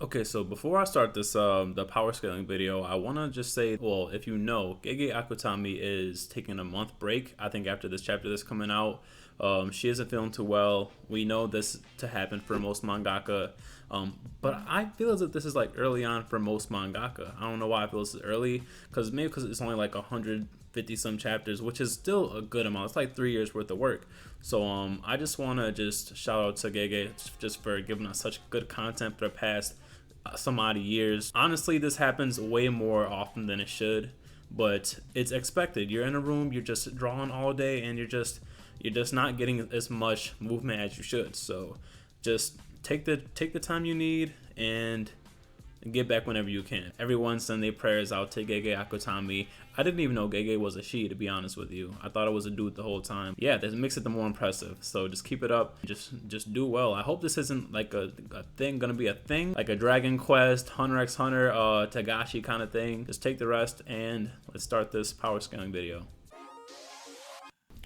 Okay, so before I start this the power scaling video, I want to just say, well, if you know, Gege Akutami is taking a month break. I think after this chapter that's coming out, she isn't feeling too well. We know this to happen for most mangaka, but I feel as if this is like early on for most mangaka. I don't know why I feel this is early, because maybe because it's only like 150 some chapters, which is still a good amount. It's like 3 years worth of work. So I just want to just shout out to Gege just for giving us such good content for the past some odd years. Honestly, this happens way more often than it should, but it's expected. You're in a room, you're just drawing all day, and you're just not getting as much movement as you should. So just take the time you need and get back whenever you can. Everyone send their prayers out to Gege Akutami. I didn't even know Gege was a she, to be honest with you. I thought it was a dude the whole time. Yeah, that makes it the more impressive. So just keep it up. Just do well. I hope this isn't like a thing, gonna be a thing, like a Dragon Quest, Hunter x Hunter, Tagashi kind of thing. Just take the rest and let's start this power scaling video.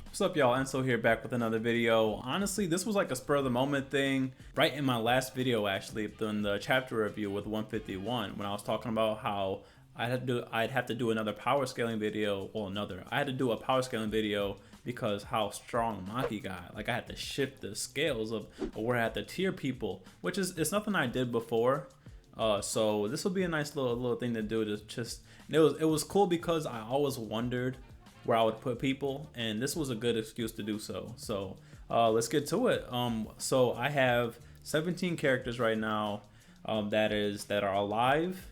What's up, y'all? N.S.O.A here, back with another video. Honestly, this was like a spur of the moment thing right in my last video, actually, in the chapter review with 151, when I was talking about how I'd have to do another power scaling video. I had to do a power scaling video because how strong Maki got. Like, I had to shift the scales of where I had to tier people, which is, it's nothing I did before. So this will be a nice little thing to do. It was cool because I always wondered where I would put people, and this was a good excuse to do so. So let's get to it. So I have 17 characters right now that are alive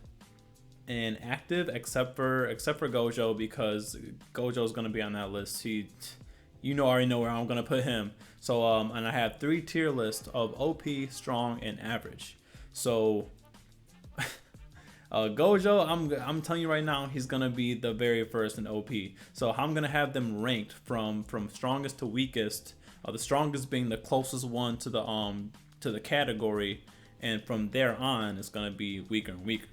and active, except for Gojo, because Gojo's gonna be on that list. Already know where I'm gonna put him. So and I have 3 tier lists of OP, strong, and average. So Gojo, I'm telling you right now, he's gonna be the very first in OP. So I'm gonna have them ranked from strongest to weakest. The strongest being the closest one to the category, and from there on, it's gonna be weaker and weaker.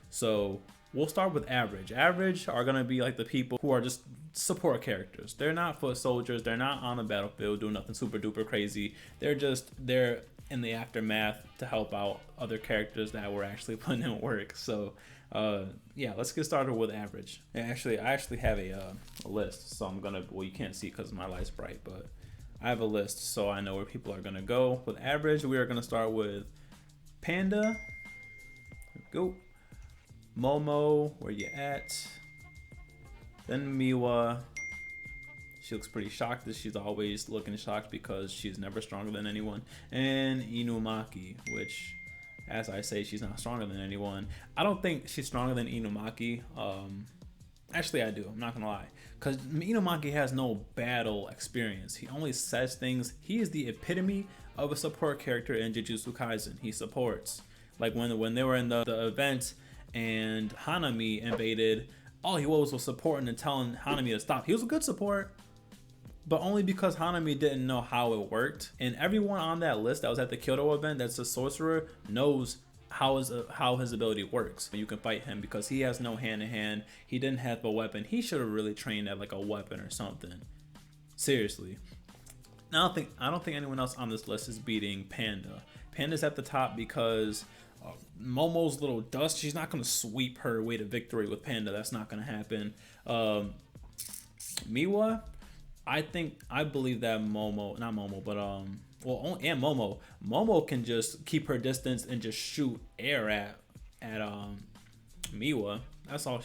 So we'll start with average. Average are gonna be like the people who are just support characters. They're not foot soldiers. They're not on the battlefield doing nothing super duper crazy. They're in the aftermath to help out other characters that were actually putting in work. So yeah, let's get started with average. And I actually have a list, so well, you can't see because my light's bright, but I have a list so I know where people are gonna go. With average, we are gonna start with Panda. Go. Momo, where you at? Then Miwa. She looks pretty shocked. She's always looking shocked because she's never stronger than anyone. And Inumaki, which, as I say, she's not stronger than anyone. I don't think she's stronger than Inumaki. Actually, I do. I'm not gonna lie, because Inumaki has no battle experience. He only says things. He is the epitome of a support character in Jujutsu Kaisen. He supports. Like when they were in the event and Hanami invaded, all he was supporting and telling Hanami to stop. He was a good support, but only because Hanami didn't know how it worked. And everyone on that list that was at the Kyoto event that's a sorcerer knows how his ability works. You can fight him because he has no hand-to-hand. He didn't have a weapon. He should have really trained at like a weapon or something. Seriously. I don't think anyone else on this list is beating Panda. Panda's at the top because Momo's little dust, she's not going to sweep her way to victory with Panda. That's not going to happen. Miwa, I believe that Momo can just keep her distance and just shoot air at Miwa. That's all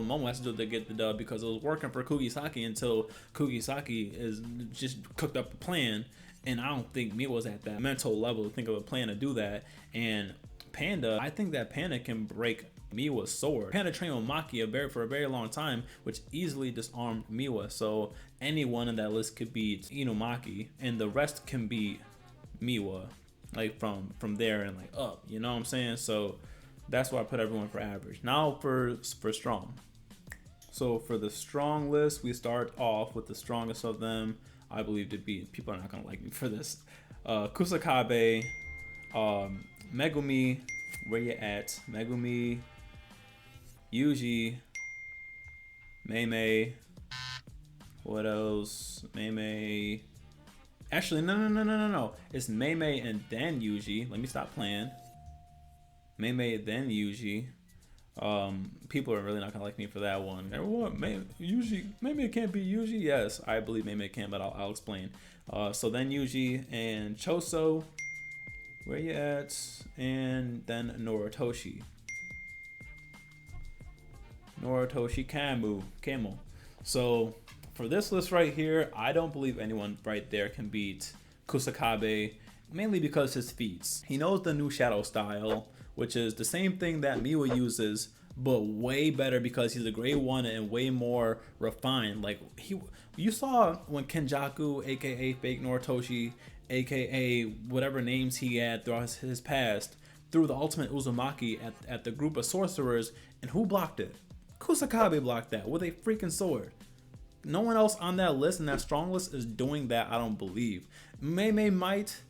Momo has to do to get the dub, because it was working for Kugisaki until Kugisaki is just cooked up a plan, and I don't think Miwa's at that mental level to think of a plan to do that. And Panda, I think that Panda can break Miwa's sword. Panda trained with Maki for a very long time, which easily disarmed Miwa. So anyone in that list could beat Inumaki, and the rest can beat Miwa, like from there and like up. You know what I'm saying? So that's why I put everyone for average. Now for strong. So for the strong list, we start off with the strongest of them. I believe to be, people are not gonna like me for this. Kusakabe, Megumi, where you at? Megumi, Yuji, Mei. What else? Mei. Actually, no. It's Mei and then Yuji. Let me stop playing. MEEEE, then Yuji. People are really not gonna like me for that one. Everyone, Yuji, maybe it can't be Yuji. Yes, I believe maybe it can, but I'll explain. So then Yuji and Choso, where you at? And then Noritoshi Camel. So for this list right here, I don't believe anyone right there can beat Kusakabe, mainly because his feats. He knows the new shadow style, which is the same thing that Miwa uses, but way better because he's a grade 1 and way more refined. Like you saw when Kenjaku, aka Fake Noritoshi, aka whatever names he had throughout his past, threw the ultimate Uzumaki at the group of sorcerers, and who blocked it? Kusakabe blocked that with a freaking sword. No one else on that list, and that strong list, is doing that, I don't believe. MEEEE might,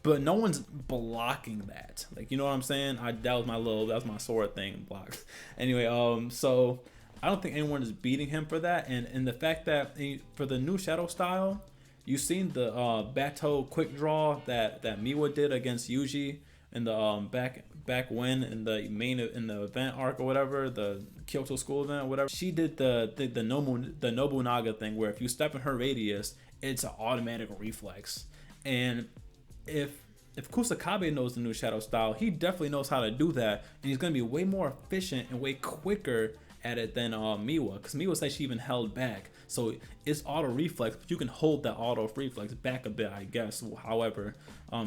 but no one's blocking that. Like, you know what I'm saying? That was my sword thing, blocked. Anyway, so I don't think anyone is beating him for that. And the fact that for the new shadow style, you've seen the Batou quick draw that Miwa did against Yuji in the back when in the event arc or whatever, the Kyoto School event or whatever. She did the Nobunaga thing where if you step in her radius, it's an automatic reflex. And if Kusakabe knows the new shadow style, he definitely knows how to do that, and he's gonna be way more efficient and way quicker at it than Miwa, because Miwa said she even held back. So it's auto reflex, but you can hold that auto reflex back a bit, I guess. However,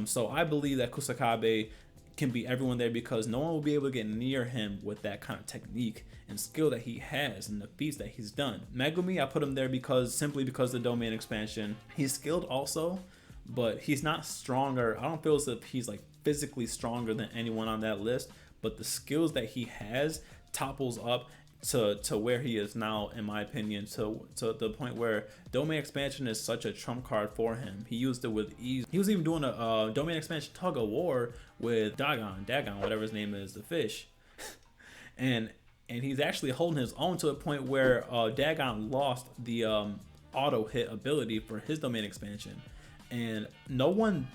so I believe that Kusakabe can beat everyone there because no one will be able to get near him with that kind of technique and skill that he has and the feats that he's done. Megumi, I put him there simply because of the domain expansion. He's skilled also, but he's not stronger. I don't feel as if he's like physically stronger than anyone on that list, but the skills that he has topples up to where he is now, in my opinion, to the point where domain expansion is such a trump card for him. He used it with ease. He was even doing a domain expansion tug of war with Dagon, whatever his name is, the fish. and he's actually holding his own to a point where Dagon lost the auto hit ability for his domain expansion. And no one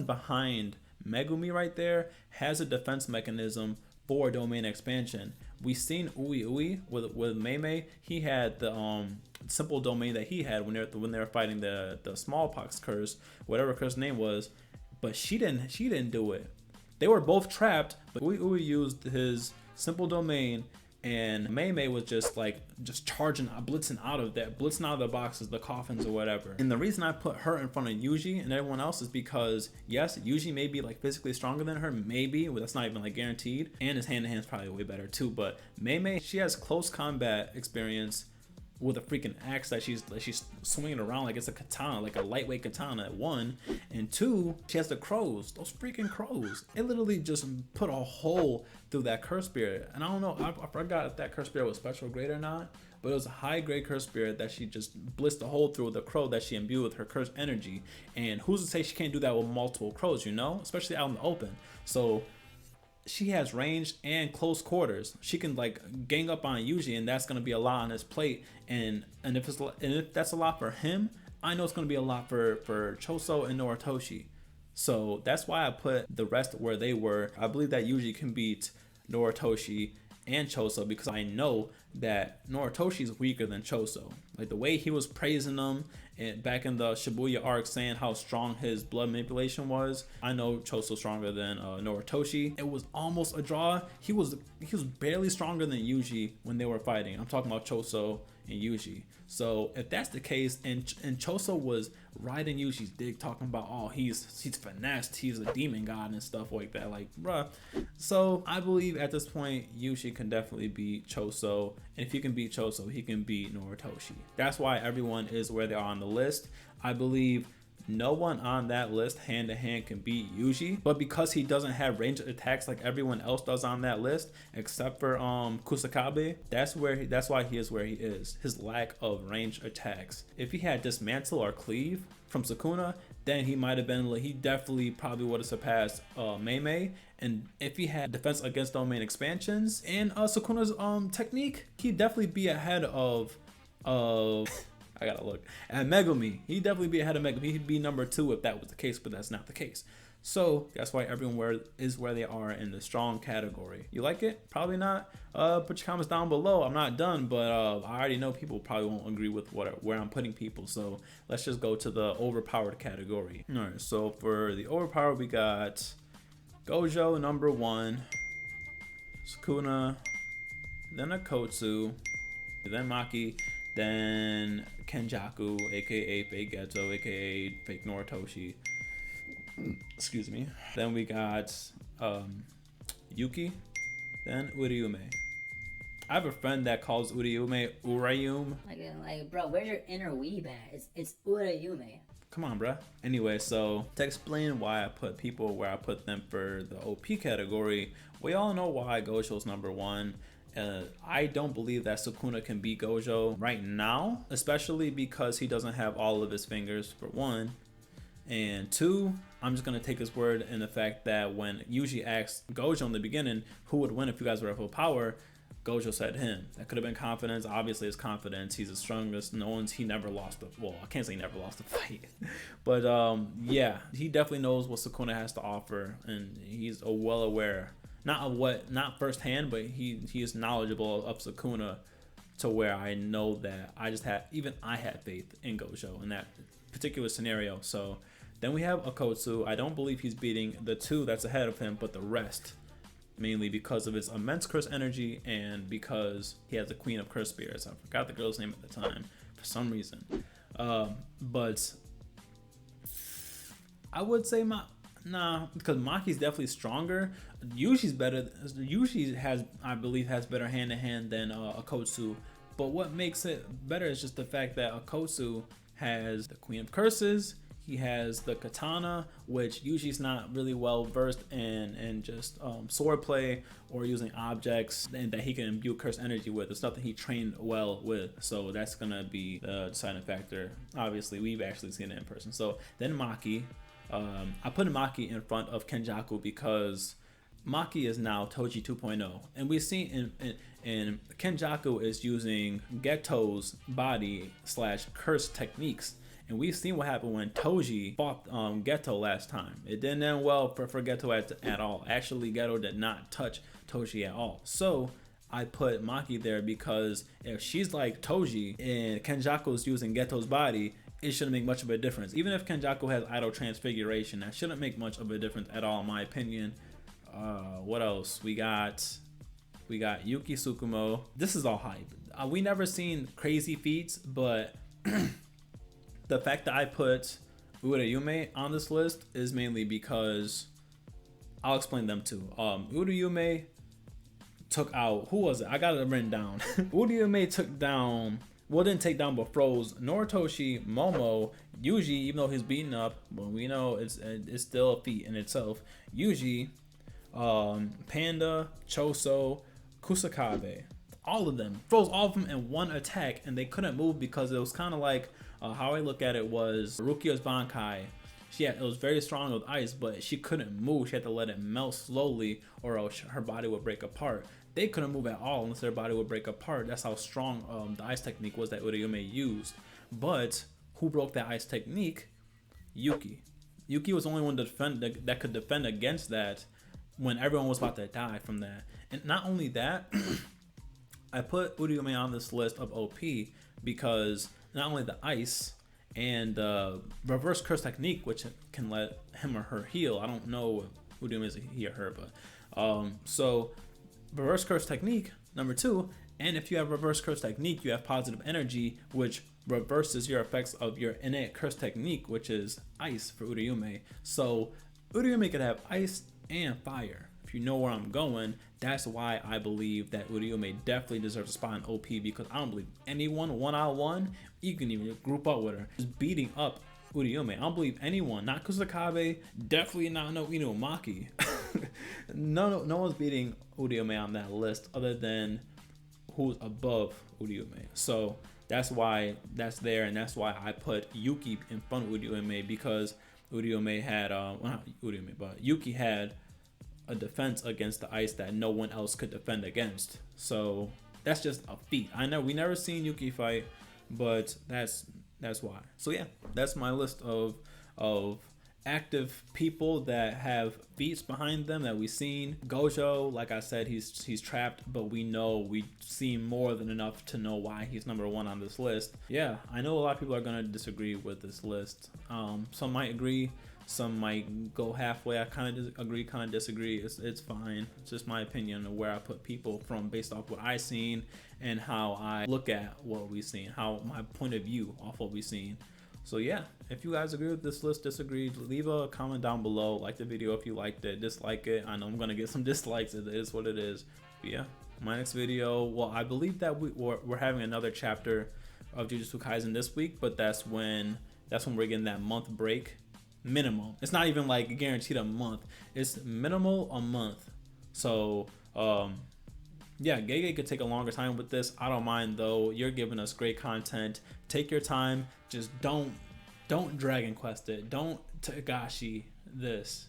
behind Megumi right there has a defense mechanism for domain expansion. We've seen Ui with MEEEE. He had the simple domain that he had when they were fighting the smallpox curse, whatever curse name was, but she didn't do it. They were both trapped, but Ui used his simple domain, and MEEEE was just charging, blitzing out of the boxes, the coffins or whatever. And the reason I put her in front of Yuji and everyone else is because yes, Yuji may be like physically stronger than her, maybe, but that's not even like guaranteed. And his hand to hand is probably way better too. But MEEEE, she has close combat experience with a freaking axe that she's swinging around like it's a katana, like a lightweight katana at 1. And 2, she has the crows, those freaking crows. It literally just put a hole through that curse spirit. And I don't know, I forgot if that curse spirit was special grade or not, but it was a high grade curse spirit that she just blitzed a hole through the crow that she imbued with her curse energy. And who's to say she can't do that with multiple crows, you know, especially out in the open. So she has range and close quarters. She can like gang up on Yuji, and that's gonna be a lot on his plate. And if that's a lot for him, I know it's gonna be a lot for Choso and Noritoshi. So that's why I put the rest where they were. I believe that Yuji can beat Noritoshi and Choso because I know that Noritoshi is weaker than Choso. Like the way he was praising them and back in the Shibuya arc, saying how strong his blood manipulation was. I know Choso's stronger than Noritoshi. It was almost a draw. He was barely stronger than Yuji when they were fighting. I'm talking about Choso and Yuji. So if that's the case, and Choso was riding Yuji's dick, talking about, oh, he's finessed, he's a demon god and stuff like that, like, bruh. So I believe at this point Yuji can definitely beat Choso, and if he can beat Choso, he can beat Noritoshi. That's why everyone is where they are on the list. I believe no one on that list hand to hand can beat Yuji, but because he doesn't have ranged attacks like everyone else does on that list, except for Kusakabe, that's why he is where he is. His lack of ranged attacks. If he had Dismantle or Cleave from Sukuna, then he might have been, he definitely probably would have surpassed MEEEE. And if he had defense against domain expansions and Sukuna's technique, he'd definitely be ahead of I gotta look at Megumi. He'd definitely be ahead of Megumi. He'd be number 2 if that was the case, but that's not the case. So that's why everyone is where they are in the strong category. You like it? Probably not. Put your comments down below. I'm not done, but I already know people probably won't agree with where I'm putting people. So let's just go to the overpowered category. All right, so for the overpowered, we got Gojo number 1, Sukuna, then Akotsu, then Maki, then Kenjaku, aka Fake Geto, aka Fake Noritoshi. Excuse me. Then we got Yuki, then Uriume. I have a friend that calls Uriume Urayum. Like, bro, where's your inner weeb at? It's Urayume. Come on, bruh. Anyway, so to explain why I put people where I put them for the OP category, we all know why Gojo's number 1. I don't believe that Sukuna can beat Gojo right now, especially because he doesn't have all of his fingers, for 1. And 2, I'm just going to take his word in the fact that when Yuji asked Gojo in the beginning, who would win if you guys were at full power, Gojo said him. That could have been confidence. Obviously, it's confidence. He's the strongest. He never lost well, I can't say he never lost a fight. But yeah, he definitely knows what Sukuna has to offer. And he's well aware, not firsthand, but he is knowledgeable of Sukuna to where I know that I had faith in Gojo in that particular scenario. So then we have Akotsu. I don't believe he's beating the 2 that's ahead of him, but the rest, mainly because of his immense curse energy and because he has the Queen of Curse Spirits. I forgot the girl's name at the time for some reason. But I would say because Maki's definitely stronger. Yushi's better. Yushi I believe, has better hand-to-hand than Akotsu. But what makes it better is just the fact that Akotsu has the Queen of Curses. He has the katana, which Yushi's not really well versed in just sword play or using objects and that he can imbue curse energy with. It's nothing he trained well with, so that's gonna be the deciding factor. Obviously, we've actually seen it in person. So then Maki, I put Maki in front of Kenjaku because Maki is now Toji 2.0, and we've seen in Kenjaku is using Geto's body / curse techniques. And we've seen what happened when Toji fought Geto last time. It didn't end well for Geto at all. Actually, Geto did not touch Toji at all. So I put Maki there because if she's like Toji and Kenjaku's using Geto's body, it shouldn't make much of a difference. Even if Kenjaku has idle transfiguration, that shouldn't make much of a difference at all, in my opinion. What else? We got Yuki Tsukumo. This is all hype. We never seen crazy feats, but the fact that I put Urayume on this list is mainly because I'll explain them too. Urayume took out, who was it? I got it written down. Urayume took down, well, didn't take down, but froze Noritoshi, Momo, Yuji, even though he's beaten up, but we know it's still a feat in itself. Yuji, Panda, Choso, Kusakabe, all of them, froze all of them in one attack, and they couldn't move because it was kind of like, how I look at it was Rukio's Bankai. It was very strong with ice, but she couldn't move. She had to let it melt slowly or else her body would break apart. They couldn't move at all unless their body would break apart. That's how strong the ice technique was that Urayume used. But who broke that ice technique? Yuki. Yuki was the only one that could defend against that when everyone was about to die from that. And not only that, I put Urayume on this list of OP because not only the ice and reverse curse technique, which can let him or her heal. I don't know who Urayume is, he or her, but so reverse curse technique, number 2. And if you have reverse curse technique, you have positive energy, which reverses your effects of your innate curse technique, which is ice for Urayume. So Urayume could have ice and fire. If you know where I'm going, that's why I believe that Urayume definitely deserves a spot in OP, because I don't believe anyone one-on-one, you can even group up with her, is beating up Urayume. I don't believe anyone, not Kusakabe, definitely not Maki. no one's beating Urayume on that list other than who's above Urayume. So that's why that's there, and that's why I put Yuki in front of Urayume, because Urayume had, well, not Urayume, but Yuki had a defense against the ice that no one else could defend against. So that's just a feat. I know we never seen Yuki fight, but that's why. So yeah, that's my list of active people that have beats behind them that we've seen. Gojo, like I said, he's trapped, but we've seen more than enough to know why he's number one on this list. Yeah, I know a lot of people are gonna disagree with this list. Some might agree, some might go halfway. I kind of agree, kind of disagree. It's fine. It's just my opinion of where I put people from based off what I seen and how I look at what we've seen, how my point of view off what we've seen. So yeah, if you guys agree with this list, disagree, leave a comment down below. Like the video if you liked it, dislike it. I know I'm gonna get some dislikes. It is what it is. But yeah, my next video, well, I believe that we're having another chapter of Jujutsu Kaisen this week, but that's when we're getting that month break minimum. It's not even like guaranteed a month. It's minimal a month. So yeah, Gege could take a longer time with this. I don't mind though. You're giving us great content. Take your time. Just don't Dragon Quest it. Don't Tagashi this.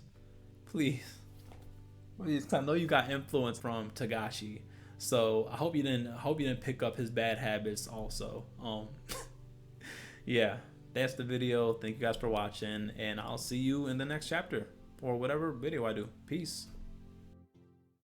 Please. Please. I know you got influence from Tagashi. So I hope you didn't pick up his bad habits also. Yeah, that's the video. Thank you guys for watching, and I'll see you in the next chapter or whatever video I do. Peace.